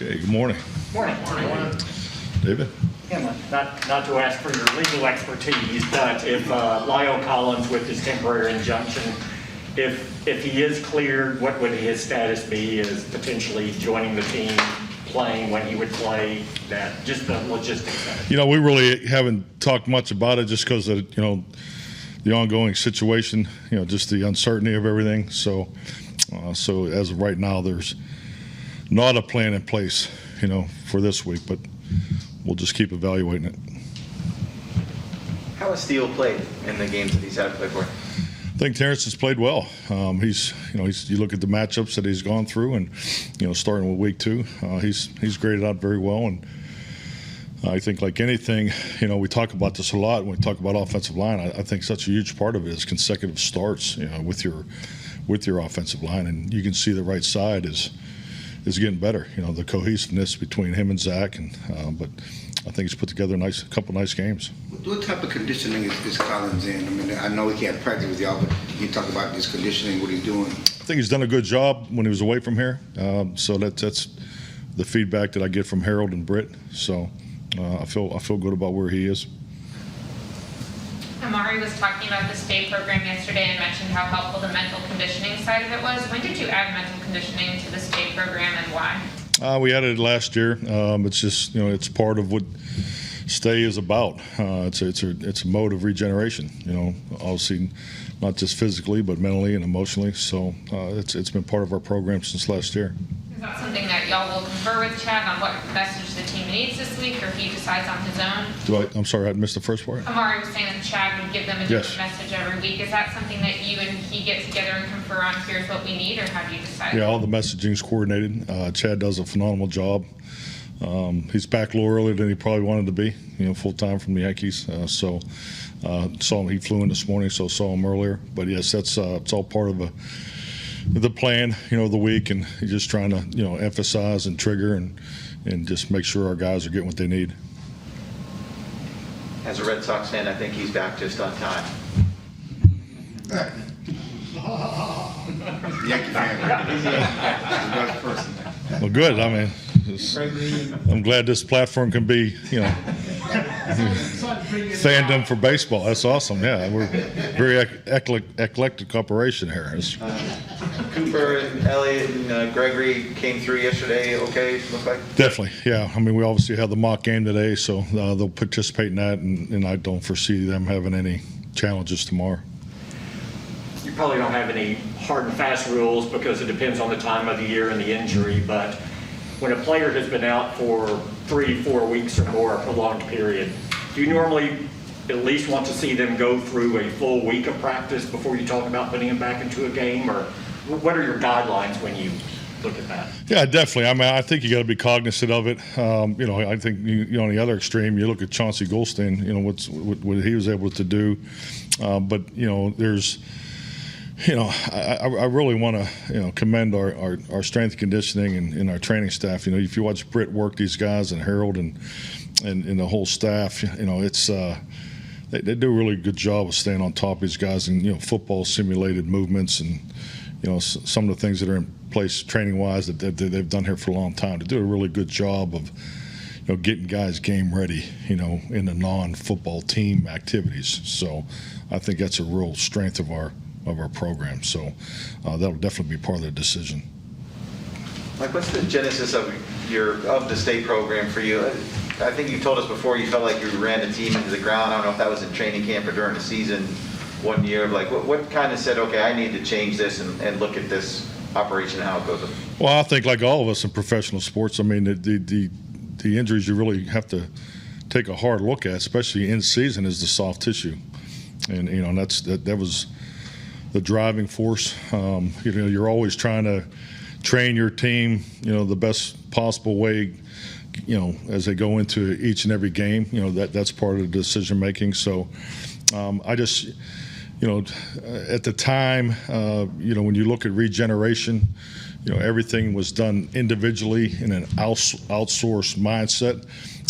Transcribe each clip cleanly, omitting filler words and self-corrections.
Okay, good morning. Morning. David? Yeah, not to ask for your legal expertise, but if Lyle Collins with his temporary injunction, if he is cleared, what would his status be as potentially joining the team, playing when he would play, that just the logistics of it? We really haven't talked much about it just because of, the ongoing situation, just the uncertainty of everything. So as of right now, there's not a plan in place, for this week, but we'll just keep evaluating it. How has Steele played in the games that he's had to play for? I think Terrence has played well. You look at the matchups that he's gone through, and starting with week 2, he's graded out very well. And I think, like anything, we talk about this a lot when we talk about offensive line. I think such a huge part of it is consecutive starts, with your offensive line, and you can see the right side is getting better. The cohesiveness between him and Zach, but I think he's put together a couple nice games. What type of conditioning is Collins in? I mean, I know he can't practice with y'all, but you talk about this conditioning, what he's doing. I think he's done a good job when he was away from here. So that's the feedback that I get from Harold and Britt. So I feel good about where he is. Amari was talking about the state program yesterday and mentioned how helpful the mental conditioning side of it was. When did you add mental conditioning to the state program and why? We added it last year. It's just it's part of what stay is about. It's a mode of regeneration. Obviously not just physically but mentally and emotionally. So it's been part of our program since last year. Is that something that y'all will confer with Chad on what message the team needs this week, or if he decides on his own? I'm sorry, I missed the first part. Amari was saying that Chad would give them a different message every week. Is that something that you and he get together and confer on, here's what we need, or how do you decide? Yeah, all the messaging's coordinated. Chad does a phenomenal job. He's back a little earlier than he probably wanted to be, full-time from the Yankees. Saw him, he flew in this morning, so saw him earlier. But yes, it's all part of the plan, the week, and just trying to, emphasize and trigger and just make sure our guys are getting what they need. As a Red Sox fan, I think he's back just on time. Yankee fan, right? He's a better person. Well, good. I mean, I'm glad this platform can be, fandom for baseball. That's awesome. Yeah, we're a very eclectic operation here. Cooper and Elliott and Gregory came through yesterday. Okay, look like. Definitely, yeah. I mean, we obviously had the mock game today, so they'll participate in that, and I don't foresee them having any challenges tomorrow. You probably don't have any hard and fast rules because it depends on the time of the year and the injury, but when a player has been out for 3-4 weeks or more, a prolonged period, do you normally at least want to see them go through a full week of practice before you talk about putting them back into a game? Or what are your guidelines when you look at that? Yeah, definitely. I mean, I think you got to be cognizant of it. I think on the other extreme, you look at Chauncey Goldstein, what he was able to do. But there's I really want to commend our strength conditioning and our training staff. If you watch Britt work these guys and Harold and the whole staff, it's they do a really good job of staying on top of these guys and football simulated movements and some of the things that are in place training wise that they've done here for a long time to do a really good job of getting guys game ready in the non-football team activities. So I think that's a real strength of our program. So that'll definitely be part of the decision. Mike, what's the genesis of the state program for you? I think you told us before you felt like you ran the team into the ground. I don't know if that was in training camp or during the season one year. Like, what kind of said, okay, I need to change this and look at this operation and how it goes? Well, I think like all of us in professional sports, I mean, the injuries you really have to take a hard look at, especially in season, is the soft tissue, and that was the driving force. You're always trying to train your team, the best possible way, as they go into each and every game. That's part of the decision making. So I just, at the time, when you look at regeneration, everything was done individually in an outsourced mindset,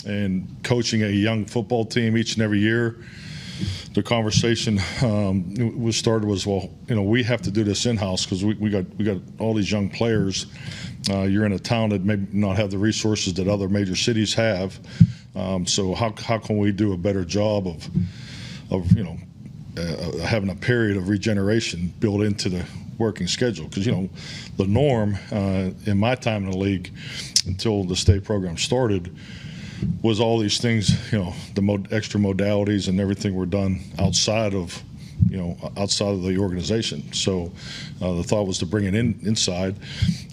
and coaching a young football team each and every year, the conversation was started was, well, we have to do this in-house because we got all these young players. You're in a town that may not have the resources that other major cities have. So how can we do a better job of having a period of regeneration built into the working schedule? Because the norm in my time in the league until the state program started was all these things, the extra modalities and everything were done outside of the organization. So the thought was to bring it inside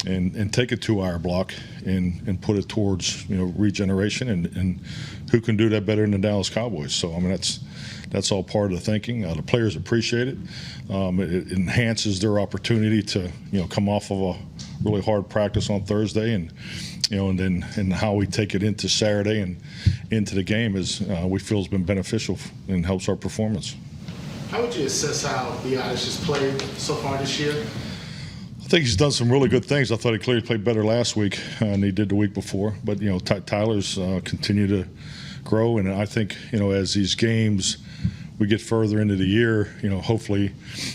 and take a 2-hour block and put it towards regeneration and who can do that better than the Dallas Cowboys. So I mean that's all part of the thinking. The players appreciate it. It enhances their opportunity to come off of a really hard practice on Thursday and how we take it into Saturday and into the game is we feel has been beneficial and helps our performance. How would you assess how Biadasz has played so far this year? I think he's done some really good things. I thought he clearly played better last week than he did the week before. But Tyler's continue to grow, and I think as these games we get further into the year, hopefully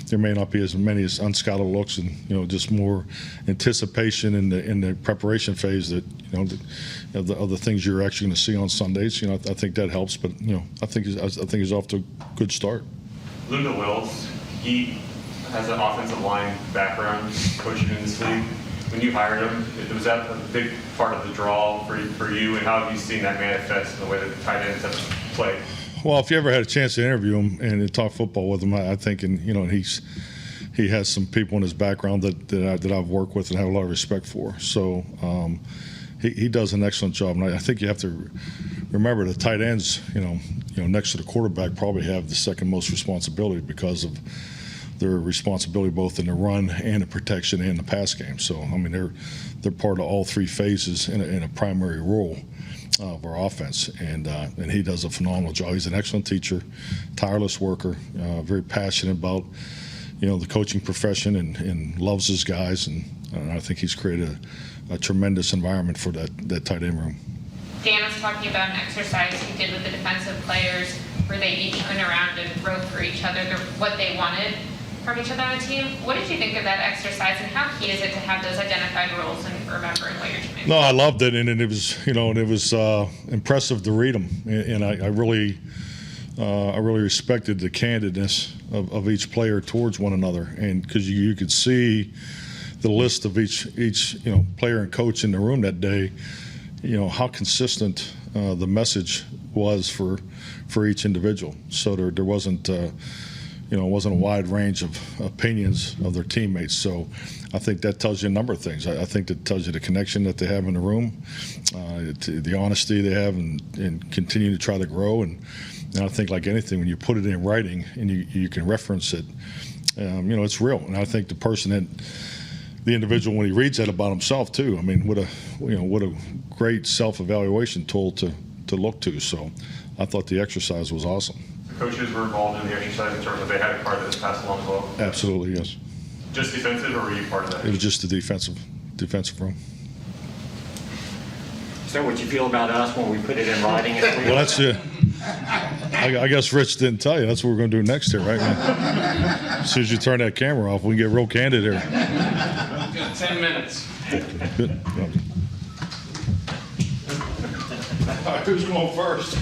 there may not be as many as unscouted looks and just more anticipation in the preparation phase that of the things you're actually going to see on Sundays. I think that helps. But I think he's off to a good start. Linda Wills, he has an offensive line background, coaching in this league. When you hired him, was that a big part of the draw for you, and how have you seen that manifest in the way that the tight ends have played? Well, if you ever had a chance to interview him and talk football with him, I think, and he has some people in his background that I've worked with and have a lot of respect for. So he does an excellent job, and I think you have to remember the tight ends, next to the quarterback, probably have the second most responsibility because of their responsibility both in the run and the protection and the pass game. So I mean they're part of all three phases in a primary role of our offense, and he does a phenomenal job. He's an excellent teacher, tireless worker, very passionate about the coaching profession and loves his guys, and I think he's created a tremendous environment for that tight end room. Dan was talking about an exercise he did with the defensive players where they each went around and wrote for each other what they wanted from each other on the team. What did you think of that exercise, and how key is it to have those identified roles and remembering what your team is? No, I loved it, and it was impressive to read them, and I really respected the candidness of each player towards one another, and because you could see the list of each player and coach in the room that day, how consistent the message was for each individual. So there wasn't it wasn't a wide range of opinions of their teammates. So I think that tells you a number of things. I think that tells you the connection that they have in the room, the honesty they have, and continue to try to grow. And I think, like anything, when you put it in writing and you can reference it, it's real. And I think the individual, when he reads that about himself too, I mean, what a great self-evaluation tool to look to. So I thought the exercise was awesome. The coaches were involved in the exercise in terms of they had a part of this pass along as well? Absolutely, yes. Just defensive, or were you part of that? It was just the defensive room. Is that what you feel about us when we put it in writing? Well, that's it. I guess Rich didn't tell you. That's what we're going to do next here, right? As soon as you turn that camera off, we can get real candid here. 10 minutes. Good. All right, who's going first?